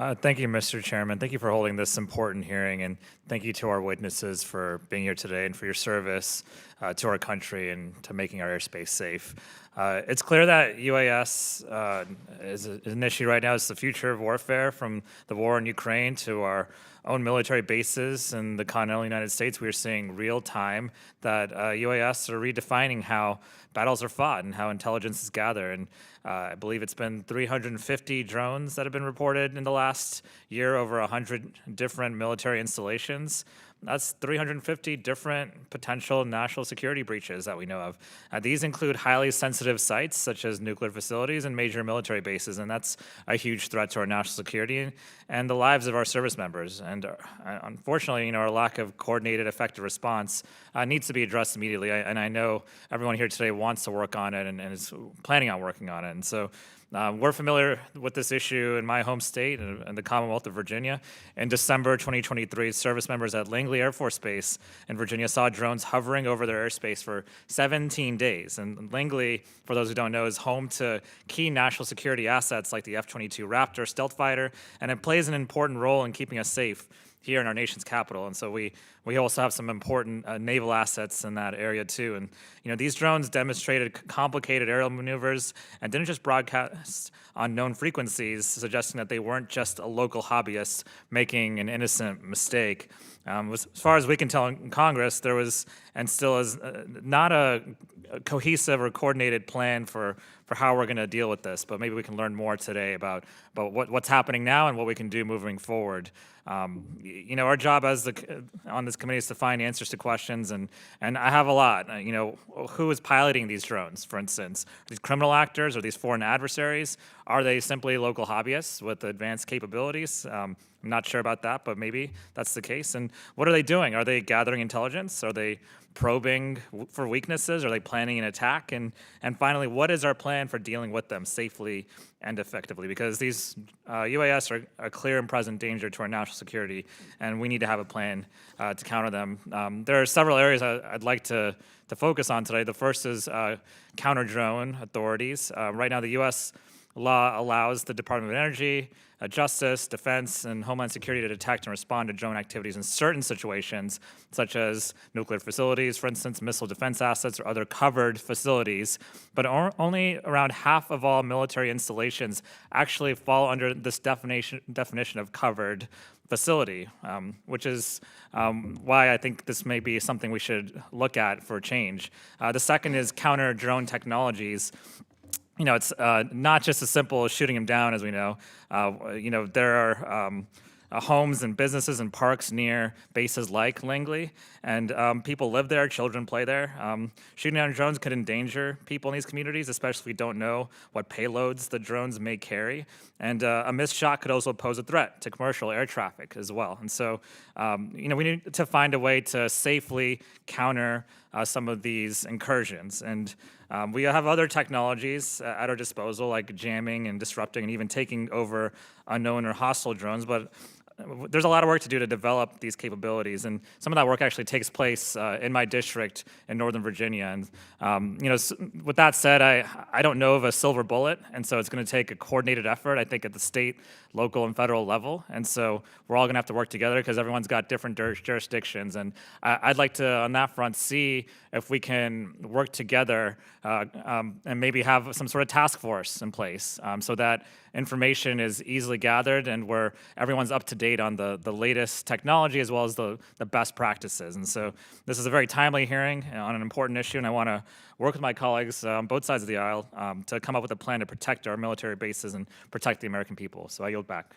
Thank you, Mr. Chairman. Thank you for holding this important hearing, and thank you to our witnesses for being here today and for your service to our country and to making our airspace safe. It's clear that UAS is an issue right now. It's the future of warfare, from the war in Ukraine to our own military bases in the continental United States. We are seeing real time that UAS are redefining how battles are fought and how intelligence is gathered. And I believe it's been 350 drones that have been reported in the last year over 100 different military installations. That's 350 different potential national security breaches that we know of. These include highly sensitive sites such as nuclear facilities and major military bases, and that's a huge threat to our national security and the lives of our service members. And unfortunately, our lack of coordinated, effective response needs to be addressed immediately. And I know everyone here today wants to work on it and is planning on working on it. And so we're familiar with this issue in my home state and the Commonwealth of Virginia. In December 2023, service members at Langley Air Force Base in Virginia saw drones hovering over their airspace for 17 days. And Langley, for those who don't know, is home to key national security assets like the F-22 Raptor stealth fighter, and it plays an important role in keeping us safe here in our nation's capital. And so we also have some important naval assets in that area too. And these drones demonstrated complicated aerial maneuvers and didn't just broadcast on known frequencies, suggesting that they weren't just a local hobbyist making an innocent mistake. As far as we can tell in Congress, there was and still is not a cohesive or coordinated plan for how we're going to deal with this. But maybe we can learn more today about what's happening now and what we can do moving forward. Our job on this committee is to find answers to questions, and I have a lot. Who is piloting these drones, for instance? Are these criminal actors? Are these foreign adversaries? Are they simply local hobbyists with advanced capabilities? I'm not sure about that, but maybe that's the case. And what are they doing? Are they gathering intelligence? Are they probing for weaknesses? Are they planning an attack? And finally, what is our plan for dealing with them safely and effectively? Because these UAS are a clear and present danger to our national security, and we need to have a plan to counter them. There are several areas I'd like to focus on today. The first is counter-drone authorities. Right now, the U.S. law allows the Department of Energy, Justice, Defense, and Homeland Security to detect and respond to drone activities in certain situations, such as nuclear facilities, for instance, missile defense assets, or other covered facilities. But only around half of all military installations actually fall under this definition of covered facility, which is why I think this may be something we should look at for change. The second is counter-drone technologies. It's not just as simple as shooting them down, as we know. There are homes and businesses and parks near bases like Langley, and people live there, children play there. Shooting down drones could endanger people in these communities, especially if we don't know what payloads the drones may carry. And a missed shot could also pose a threat to commercial air traffic as well. And so, we need to find a way to safely counter some of these incursions. And we have other technologies at our disposal, like jamming and disrupting and even taking over unknown or hostile drones. But there's a lot of work to do to develop these capabilities, and some of that work actually takes place in my district in Northern Virginia. And with that said, I don't know of a silver bullet, and so it's going to take a coordinated effort, I think, at the state, local, and federal level. And so we're all going to have to work together because everyone's got different jurisdictions. And I'd like to, on that front, see if we can work together and maybe have some sort of task force in place so that information is easily gathered and where everyone's up to date on the latest technology as well as the best practices. And so this is a very timely hearing on an important issue, and I want to work with my colleagues on both sides of the aisle to come up with a plan to protect our military bases and protect the American people. So I yield back.